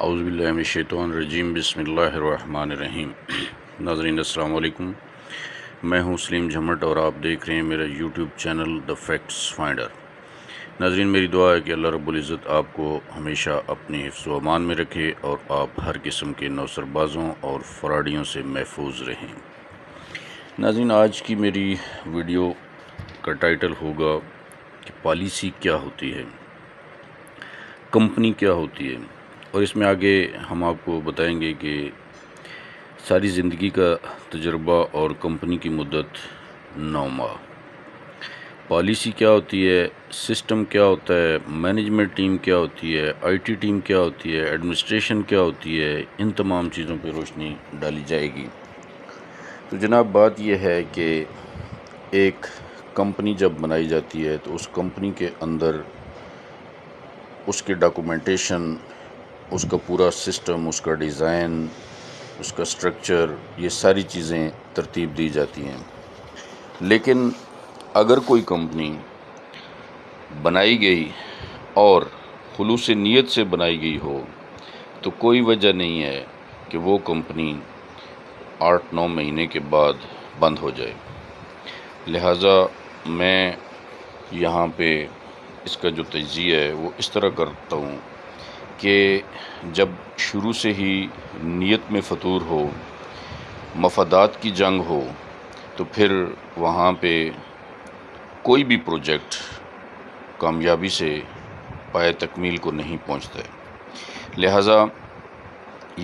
اعوذ باللہ من الشیطان الرجیم، بسم اللہ الرحمن الرحیم۔ ناظرین السلام علیکم، میں ہوں سلیم جھمٹ اور آپ دیکھ رہے ہیں میرا YouTube channel the facts finder. ناظرین، میری دعا ہے کہ اللہ رب العزت آپ کو ہمیشہ اپنے حفظ و امان میں رکھے اور آپ ہر قسم کے نوسر بازوں اور فراڈیوں سے محفوظ رہیں۔ ناظرین، آج کی میری ویڈیو کا ٹائٹل ہوگا کہ پالیسی کیا ہوتی ہے، کمپنی کیا ہوتی ہے، اور اس میں آگے ہم آپ کو بتائیں گے کہ ساری زندگی کا تجربہ اور کمپنی کی مدت 9 ماہ، پالیسی کیا ہوتی ہے، سسٹم کیا ہوتا ہے، مینجمنٹ ٹیم کیا ہوتی ہے، آئی ٹی ٹیم کیا ہوتی ہے، ایڈمنسٹریشن کیا ہوتی ہے، ان تمام چیزوں پہ روشنی ڈالی جائے گی۔ تو جناب، بات یہ ہے کہ ایک کمپنی جب بنائی جاتی ہے تو اس کمپنی کے اندر اس کے ڈاکومنٹیشن، اس کا پورا سسٹم، اس کا ڈیزائن، اس کا سٹرکچر، یہ ساری چیزیں ترتیب دی جاتی ہیں۔ لیکن اگر کوئی کمپنی بنائی گئی اور خلوص نیت سے بنائی گئی ہو تو کوئی وجہ نہیں ہے کہ وہ کمپنی 8-9 مہینے کے بعد بند ہو جائے۔ لہٰذا میں یہاں پہ اس کا جو تجزیہ ہے وہ اس طرح کرتا ہوں کہ جب شروع سے ہی نیت میں فطور ہو، مفادات کی جنگ ہو، تو پھر وہاں پہ کوئی بھی پروجیکٹ کامیابی سے پائے تکمیل کو نہیں پہنچتا ہے۔ لہٰذا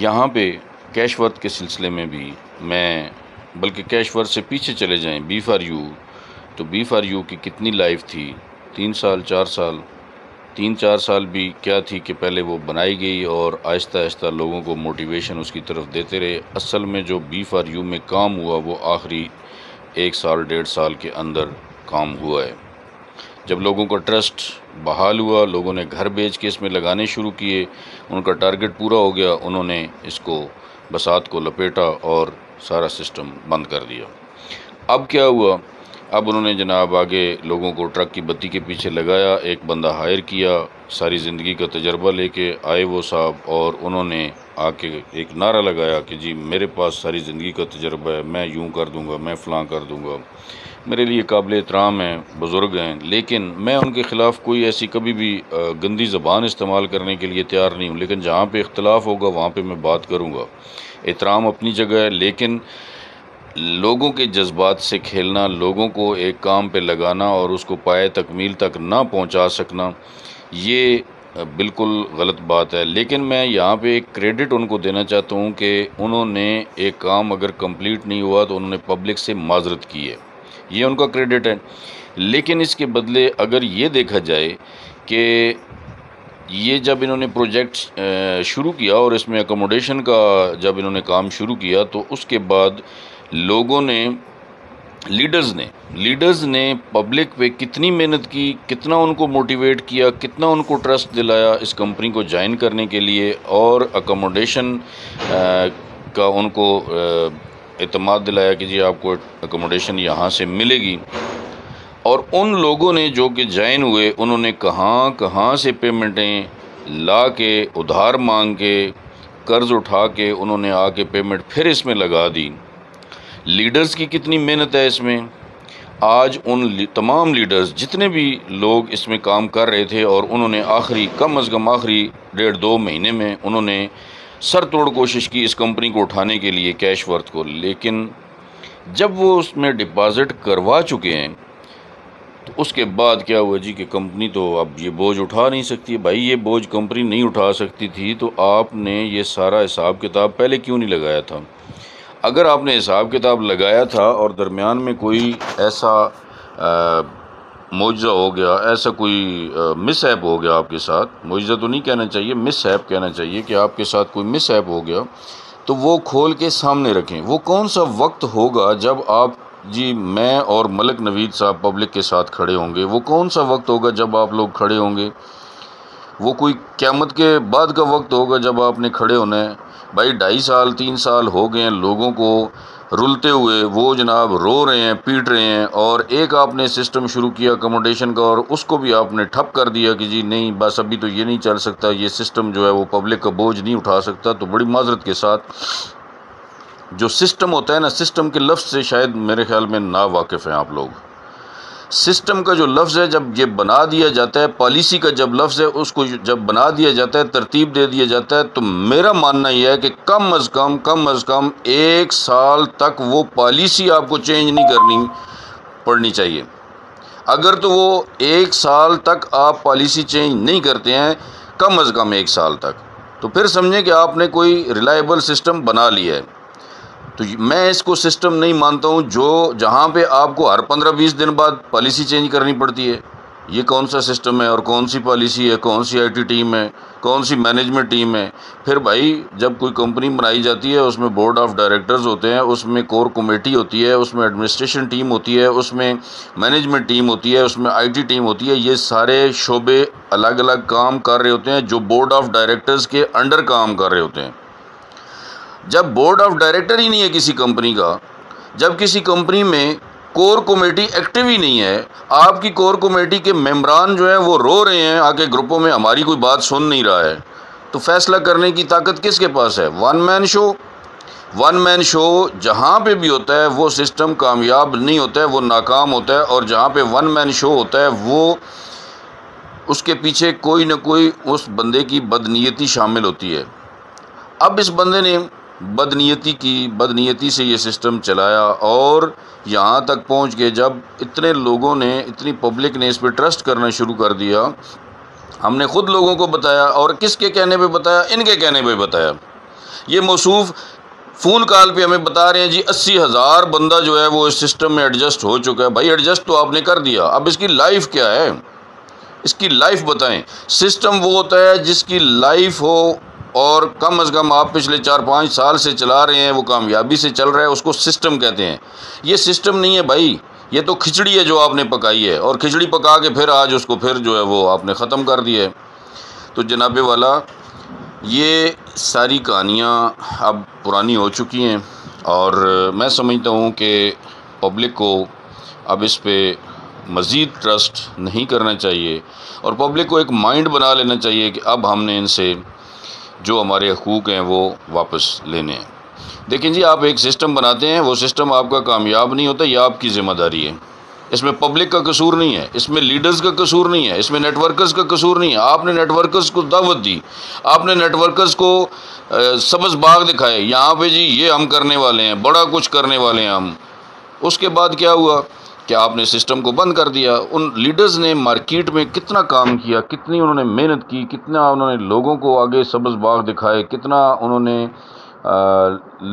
یہاں پہ کیش ورتھ کے سلسلے میں بھی بلکہ کیش ورتھ سے پیچھے چلے جائیں، بی فار یو، تو بی فار یو کی کتنی لائف تھی؟ 3 سال 4 سال، 3-4 سال بھی کیا تھی کہ پہلے وہ بنائی گئی اور آہستہ آہستہ لوگوں کو موٹیویشن اس کی طرف دیتے رہے۔ اصل میں جو بی فار یو میں کام ہوا وہ آخری 1 سال 1.5 سال کے اندر کام ہوا ہے۔ جب لوگوں کا ٹرسٹ بحال ہوا، لوگوں نے گھر بیچ کے اس میں لگانے شروع کیے، ان کا ٹارگٹ پورا ہو گیا، انہوں نے اس کو بساط کو لپیٹا اور سارا سسٹم بند کر دیا۔ اب کیا ہوا؟ اب انہوں نے جناب آگے لوگوں کو ٹرک کی بتی کے پیچھے لگایا، ایک بندہ ہائر کیا، ساری زندگی کا تجربہ لے کے آئے وہ صاحب، اور انہوں نے آ کے ایک نعرہ لگایا کہ جی میرے پاس ساری زندگی کا تجربہ ہے، میں یوں کر دوں گا، میں فلاں کر دوں گا۔ میرے لیے قابل احترام ہیں، بزرگ ہیں، لیکن میں ان کے خلاف کوئی ایسی کبھی بھی گندی زبان استعمال کرنے کے لیے تیار نہیں ہوں، لیکن جہاں پہ اختلاف ہوگا وہاں پہ میں بات کروں گا۔ احترام اپنی جگہ ہے، لیکن لوگوں کے جذبات سے کھیلنا، لوگوں کو ایک کام پہ لگانا اور اس کو پائے تکمیل تک نہ پہنچا سکنا، یہ بالکل غلط بات ہے۔ لیکن میں یہاں پہ ایک کریڈٹ ان کو دینا چاہتا ہوں کہ انہوں نے ایک کام اگر کمپلیٹ نہیں ہوا تو انہوں نے پبلک سے معذرت کی ہے، یہ ان کا کریڈٹ ہے۔ لیکن اس کے بدلے اگر یہ دیکھا جائے کہ یہ جب انہوں نے پروجیکٹ شروع کیا اور اس میں اکوموڈیشن کا جب انہوں نے کام شروع کیا تو اس کے بعد لوگوں نے، لیڈرز نے پبلک پہ کتنی محنت کی، کتنا ان کو موٹیویٹ کیا، کتنا ان کو ٹرسٹ دلایا اس کمپنی کو جوائن کرنے کے لیے، اور اکوموڈیشن کا ان کو اعتماد دلایا کہ جی آپ کو اکوموڈیشن یہاں سے ملے گی۔ اور ان لوگوں نے جو کہ جوائن ہوئے، انہوں نے کہاں کہاں سے پیمنٹیں لا کے، ادھار مانگ کے، قرض اٹھا کے انہوں نے آ کے پیمنٹ پھر اس میں لگا دی۔ لیڈرز کی کتنی محنت ہے اس میں۔ آج ان تمام لیڈرز جتنے بھی لوگ اس میں کام کر رہے تھے، اور انہوں نے کم از کم آخری 1.5-2 مہینے میں انہوں نے سر توڑ کوشش کی اس کمپنی کو اٹھانے کے لیے، کیش ورتھ کو، لیکن جب وہ اس میں ڈپازٹ کروا چکے ہیں تو اس کے بعد کیا ہوا جی کہ کمپنی تو اب یہ بوجھ اٹھا نہیں سکتی۔ بھائی یہ بوجھ کمپنی نہیں اٹھا سکتی تھی تو آپ نے یہ سارا حساب کتاب پہلے کیوں نہیں لگایا تھا؟ اگر آپ نے حساب کتاب لگایا تھا اور درمیان میں کوئی ایسا معجزہ ہو گیا، ایسا کوئی مس ہیپ ہو گیا آپ کے ساتھ، معجزہ تو نہیں کہنا چاہیے، مس ہیپ کہنا چاہیے، کہ آپ کے ساتھ کوئی مس ہیپ ہو گیا، تو وہ کھول کے سامنے رکھیں۔ وہ کون سا وقت ہوگا جب آپ، جی میں اور ملک نوید صاحب پبلک کے ساتھ کھڑے ہوں گے، وہ کون سا وقت ہوگا جب آپ لوگ کھڑے ہوں گے؟ وہ کوئی قیامت کے بعد کا وقت ہوگا جب آپ نے کھڑے ہونا ہے۔ بھائی 2.5 سال 3 سال ہو گئے ہیں لوگوں کو رلتے ہوئے وہ جناب رو رہے ہیں، پیٹ رہے ہیں، اور ایک آپ نے سسٹم شروع کیا اکوموڈیشن کا اور اس کو بھی آپ نے ٹھپ کر دیا کہ جی نہیں بس ابھی تو یہ نہیں چل سکتا، یہ سسٹم جو ہے وہ پبلک کا بوجھ نہیں اٹھا سکتا۔ تو بڑی معذرت کے ساتھ جو سسٹم ہوتا ہے نا، سسٹم کے لفظ سے شاید میرے خیال میں نا واقف ہیں آپ لوگ۔ سسٹم کا جو لفظ ہے جب یہ بنا دیا جاتا ہے، پالیسی کا جب لفظ ہے اس کو جب بنا دیا جاتا ہے، ترتیب دے دیا جاتا ہے، تو میرا ماننا یہ ہے کہ کم از کم 1 سال تک وہ پالیسی آپ کو چینج نہیں کرنی پڑنی چاہیے۔ اگر تو وہ 1 سال تک آپ پالیسی چینج نہیں کرتے ہیں، کم از کم 1 سال تک، تو پھر سمجھیں کہ آپ نے کوئی ریلائبل سسٹم بنا لیا ہے۔ تو میں اس کو سسٹم نہیں مانتا ہوں جہاں پہ آپ کو ہر 15-20 دن بعد پالیسی چینج کرنی پڑتی ہے۔ یہ کون سا سسٹم ہے اور کون سی پالیسی ہے، کون سی آئی ٹی ٹیم ہے، کون سی مینجمنٹ ٹیم ہے؟ پھر بھائی جب کوئی کمپنی بنائی جاتی ہے اس میں بورڈ آف ڈائریکٹرز ہوتے ہیں، اس میں کور کمیٹی ہوتی ہے، اس میں ایڈمنسٹریشن ٹیم ہوتی ہے، اس میں مینجمنٹ ٹیم ہوتی ہے، اس میں آئی ٹی ٹیم ہوتی ہے۔ یہ سارے شعبے الگ الگ کام کر رہے ہوتے ہیں جو بورڈ آف ڈائریکٹرز کے انڈر کام کر رہے ہوتے ہیں۔ جب بورڈ آف ڈائریکٹر ہی نہیں ہے کسی کمپنی کا، جب کسی کمپنی میں کور کمیٹی ایکٹیو ہی نہیں ہے، آپ کی کور کمیٹی کے ممبران جو ہیں وہ رو رہے ہیں آ کے گروپوں میں ہماری کوئی بات سن نہیں رہا ہے، تو فیصلہ کرنے کی طاقت کس کے پاس ہے؟ ون مین شو جہاں پہ بھی ہوتا ہے وہ سسٹم کامیاب نہیں ہوتا ہے، وہ ناکام ہوتا ہے، اور جہاں پہ ون مین شو ہوتا ہے وہ اس کے پیچھے کوئی نہ کوئی اس بندے کی بدنیتی شامل ہوتی ہے۔ اب اس بندے نے بدنیتی سے یہ سسٹم چلایا اور یہاں تک پہنچ کے جب اتنے لوگوں نے، اتنی پبلک نے اس پہ ٹرسٹ کرنا شروع کر دیا، ہم نے خود لوگوں کو بتایا، اور کس کے کہنے پہ بتایا؟ ان کے کہنے پہ بتایا۔ یہ موصوف فون کال پہ ہمیں بتا رہے ہیں جی 80,000 بندہ جو ہے وہ اس سسٹم میں ایڈجسٹ ہو چکا ہے۔ بھائی ایڈجسٹ تو آپ نے کر دیا، اب اس کی لائف کیا ہے؟ اس کی لائف بتائیں۔ سسٹم وہ ہوتا ہے جس کی لائف ہو، اور کم از کم آپ پچھلے 4-5 سال سے چلا رہے ہیں، وہ کامیابی سے چل رہا ہے، اس کو سسٹم کہتے ہیں۔ یہ سسٹم نہیں ہے بھائی، یہ تو کھچڑی ہے جو آپ نے پکائی ہے، اور کھچڑی پکا کے پھر آج اس کو پھر جو ہے وہ آپ نے ختم کر دیا ہے۔ تو جناب والا یہ ساری کہانیاں اب پرانی ہو چکی ہیں، اور میں سمجھتا ہوں کہ پبلک کو اب اس پہ مزید ٹرسٹ نہیں کرنا چاہیے، اور پبلک کو ایک مائنڈ بنا لینا چاہیے کہ اب ہم نے ان سے جو ہمارے حقوق ہیں وہ واپس لینے ہیں۔ دیکھیں جی، آپ ایک سسٹم بناتے ہیں، وہ سسٹم آپ کا کامیاب نہیں ہوتا، یہ آپ کی ذمہ داری ہے۔ اس میں پبلک کا قصور نہیں ہے، اس میں لیڈرز کا قصور نہیں ہے، اس میں نیٹ ورکرز کا قصور نہیں ہے۔ آپ نے نیٹ ورکرز کو دعوت دی، آپ نے نیٹ ورکرز کو سبز باغ دکھائے، یہاں پہ جی یہ ہم کرنے والے ہیں، بڑا کچھ کرنے والے ہیں ہم۔ اس کے بعد کیا ہوا کہ آپ نے سسٹم کو بند کر دیا۔ ان لیڈرز نے مارکیٹ میں کتنا کام کیا، کتنی انہوں نے محنت کی، کتنا انہوں نے لوگوں کو آگے سبز باغ دکھائے، کتنا انہوں نے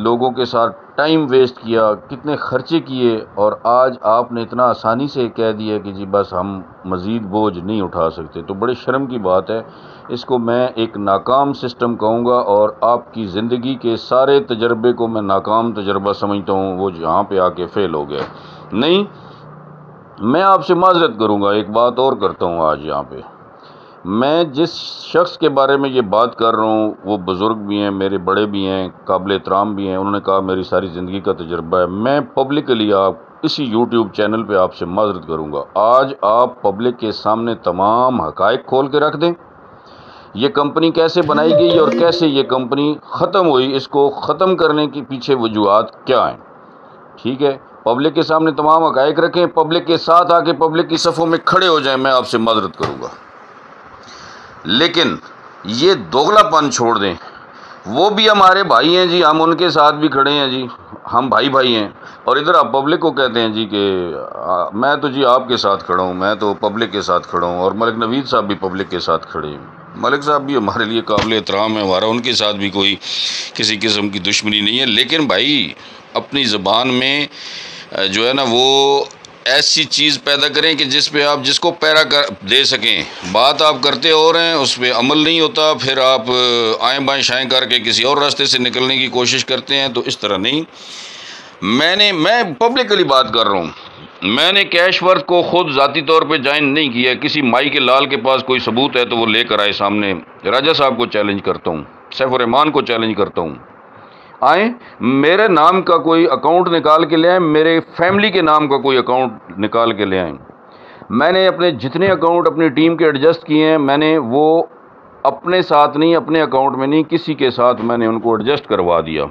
لوگوں کے ساتھ ٹائم ویسٹ کیا، کتنے خرچے کیے، اور آج آپ نے اتنا آسانی سے کہہ دیا کہ جی بس ہم مزید بوجھ نہیں اٹھا سکتے۔ تو بڑے شرم کی بات ہے، اس کو میں ایک ناکام سسٹم کہوں گا، اور آپ کی زندگی کے سارے تجربے کو میں ناکام تجربہ سمجھتا ہوں، وہ جہاں پہ آ کے فیل ہو گیا۔ نہیں، میں آپ سے معذرت کروں گا، ایک بات اور کرتا ہوں آج یہاں پہ۔ میں جس شخص کے بارے میں یہ بات کر رہا ہوں وہ بزرگ بھی ہیں، میرے بڑے بھی ہیں، قابل احترام بھی ہیں، انہوں نے کہا میری ساری زندگی کا تجربہ ہے۔ میں پبلکلی اسی یوٹیوب چینل پہ آپ سے معذرت کروں گا، آج آپ پبلک کے سامنے تمام حقائق کھول کے رکھ دیں۔ یہ کمپنی کیسے بنائی گئی اور کیسے یہ کمپنی ختم ہوئی، اس کو ختم کرنے کے پیچھے وجوہات کیا ہیں، ٹھیک ہے؟ پبلک کے سامنے تمام حقائق رکھیں، پبلک کے ساتھ آ کے پبلک کی صفوں میں کھڑے ہو جائیں، میں آپ سے معذرت کروں گا۔ لیکن یہ دوغلا پن چھوڑ دیں۔ وہ بھی ہمارے بھائی ہیں جی، ہم ان کے ساتھ بھی کھڑے ہیں جی، ہم بھائی ہیں، اور ادھر آپ پبلک کو کہتے ہیں جی کہ میں تو جی آپ کے ساتھ کھڑا ہوں، میں تو پبلک کے ساتھ کھڑا ہوں، اور ملک نوید صاحب بھی پبلک کے ساتھ کھڑے ہیں۔ ملک صاحب بھی ہمارے لیے قابل احترام ہے، ہمارا ان کے ساتھ بھی کوئی کسی قسم کی دشمنی نہیں ہے، لیکن بھائی اپنی زبان میں جو ہے نا وہ ایسی چیز پیدا کریں کہ جس کو پیرا دے سکیں۔ بات آپ کرتے اور ہیں، اس پہ عمل نہیں ہوتا، پھر آپ آئیں بائیں شائیں کر کے کسی اور راستے سے نکلنے کی کوشش کرتے ہیں، تو اس طرح نہیں۔ میں پبلکلی بات کر رہا ہوں، میں نے کیش ورتھ کو خود ذاتی طور پہ جوائن نہیں کیا، کسی مائی کے لال کے پاس کوئی ثبوت ہے تو وہ لے کر آئے سامنے۔ راجہ صاحب کو چیلنج کرتا ہوں، سیف الرحمان کو چیلنج کرتا ہوں، آئیں میرے نام کا کوئی اکاؤنٹ نکال کے لے آئیں، میرے فیملی کے نام کا کوئی اکاؤنٹ نکال کے لے آئیں۔ میں نے اپنے جتنے اکاؤنٹ اپنی ٹیم کے ایڈجسٹ کیے ہیں، میں نے وہ اپنے ساتھ نہیں، اپنے اکاؤنٹ میں نہیں، کسی کے ساتھ میں نے ان کو ایڈجسٹ کروا دیا۔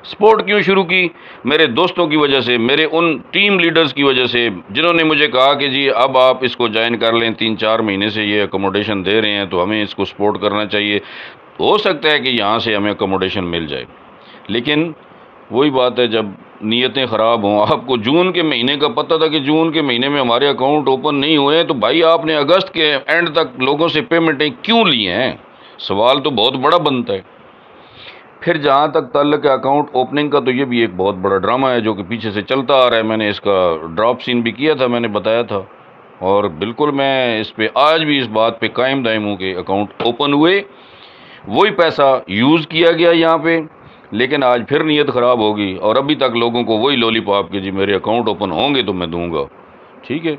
سپورٹ کیوں شروع کی؟ میرے دوستوں کی وجہ سے، میرے ان ٹیم لیڈرز کی وجہ سے جنہوں نے مجھے کہا کہ جی اب آپ اس کو جوائن کر لیں، 3-4 مہینے سے یہ اکوموڈیشن دے رہے ہیں تو ہمیں اس کو سپورٹ کرنا چاہیے، ہو سکتا ہے کہ یہاں سے ہمیں اکوموڈیشن مل جائے۔ لیکن وہی بات ہے، جب نیتیں خراب ہوں، آپ کو جون کے مہینے کا پتہ تھا کہ جون کے مہینے میں ہمارے اکاؤنٹ اوپن نہیں ہوئے ہیں، تو بھائی آپ نے اگست کے اینڈ تک لوگوں سے پیمنٹیں کیوں لی ہیں؟ سوال تو بہت بڑا بنتا ہے۔ پھر جہاں تک تعلق ہے اکاؤنٹ اوپننگ کا، تو یہ بھی ایک بہت بڑا ڈرامہ ہے جو کہ پیچھے سے چلتا آ رہا ہے۔ میں نے اس کا ڈراپ سین بھی کیا تھا، میں نے بتایا تھا، اور بالکل میں اس پہ آج بھی اس بات پہ قائم دائم ہوں کہ اکاؤنٹ اوپن ہوئے، وہی پیسہ یوز کیا گیا یہاں پہ، لیکن آج پھر نیت خراب ہوگی، اور ابھی تک لوگوں کو وہی لولی پاپ کہ جی میرے اکاؤنٹ اوپن ہوں گے تو میں دوں گا۔ ٹھیک ہے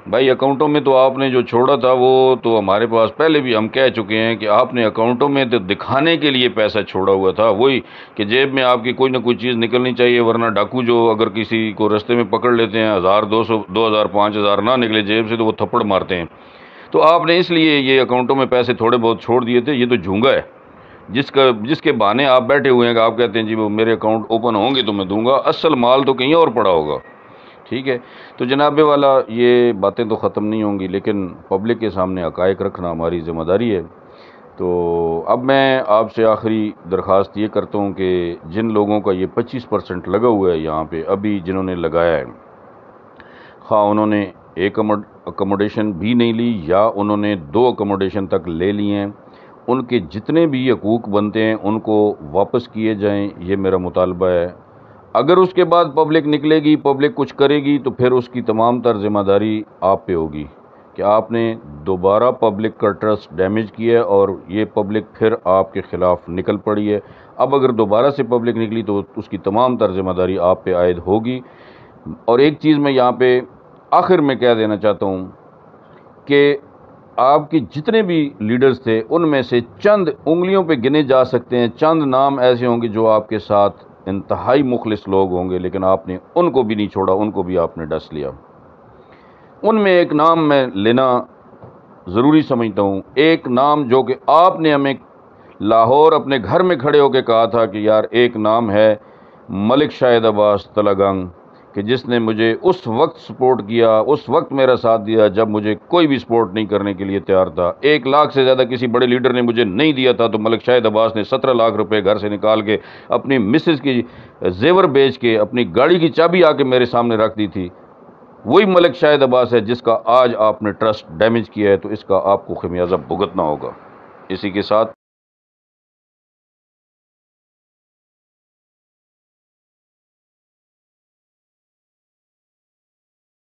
بھائی، اکاؤنٹوں میں تو آپ نے جو چھوڑا تھا وہ تو ہمارے پاس پہلے بھی ہم کہہ چکے ہیں کہ آپ نے اکاؤنٹوں میں تو دکھانے کے لیے پیسہ چھوڑا ہوا تھا، وہی کہ جیب میں آپ کی کوئی نہ کوئی چیز نکلنی چاہیے، ورنہ ڈاکو جو اگر کسی کو رستے میں پکڑ لیتے ہیں، 1000 200 2000 5000 نہ نکلے جیب سے تو وہ تھپڑ مارتے ہیں۔ تو آپ نے اس لیے یہ اکاؤنٹوں میں پیسے تھوڑے بہت چھوڑ دیے تھے۔ یہ تو جھونگا ہے جس کے بہانے آپ بیٹھے ہوئے ہیں کہ آپ کہتے ہیں جی وہ میرے اکاؤنٹ اوپن ہوں گے تو میں دوں گا، اصل مال تو کہیں اور پڑا ہوگا۔ ٹھیک ہے، تو جناب والا یہ باتیں تو ختم نہیں ہوں گی، لیکن پبلک کے سامنے حقائق رکھنا ہماری ذمہ داری ہے۔ تو اب میں آپ سے آخری درخواست یہ کرتا ہوں کہ جن لوگوں کا یہ 25% لگا ہوا ہے یہاں پہ ابھی جنہوں نے لگایا ہے، خواہ انہوں نے ایک اکوموڈیشن بھی نہیں لی یا انہوں نے 2 اکوموڈیشن تک لے لی ہیں، ان کے جتنے بھی حقوق بنتے ہیں ان کو واپس کیے جائیں، یہ میرا مطالبہ ہے۔ اگر اس کے بعد پبلک نکلے گی، پبلک کچھ کرے گی، تو پھر اس کی تمام تر ذمہ داری آپ پہ ہوگی کہ آپ نے دوبارہ پبلک کا ٹرسٹ ڈیمیج کیا ہے اور یہ پبلک پھر آپ کے خلاف نکل پڑی ہے۔ اب اگر دوبارہ سے پبلک نکلی تو اس کی تمام تر ذمہ داری آپ پہ عائد ہوگی۔ اور ایک چیز میں یہاں پہ آخر میں کہہ دینا چاہتا ہوں کہ آپ کے جتنے بھی لیڈرز تھے ان میں سے چند انگلیوں پہ گنے جا سکتے ہیں، چند نام ایسے ہوں گے جو آپ کے ساتھ انتہائی مخلص لوگ ہوں گے، لیکن آپ نے ان کو بھی نہیں چھوڑا، ان کو بھی آپ نے ڈس لیا۔ ان میں ایک نام میں لینا ضروری سمجھتا ہوں، ایک نام جو کہ آپ نے ہمیں لاہور اپنے گھر میں کھڑے ہو کے کہا تھا کہ یار ایک نام ہے ملک شاہد عباس تلگنگ، کہ جس نے مجھے اس وقت سپورٹ کیا، اس وقت میرا ساتھ دیا جب مجھے کوئی بھی سپورٹ نہیں کرنے کے لیے تیار تھا۔ 1 لاکھ سے زیادہ کسی بڑے لیڈر نے مجھے نہیں دیا تھا، تو ملک شاہد عباس نے 17 لاکھ روپے گھر سے نکال کے اپنی مسز کی زیور بیچ کے اپنی گاڑی کی چابی آ کے میرے سامنے رکھ دی تھی۔ وہی ملک شاہد عباس ہے جس کا آج آپ نے ٹرسٹ ڈیمیج کیا ہے، تو اس کا آپ کو خمیازہ بھگتنا ہوگا۔ اسی کے ساتھ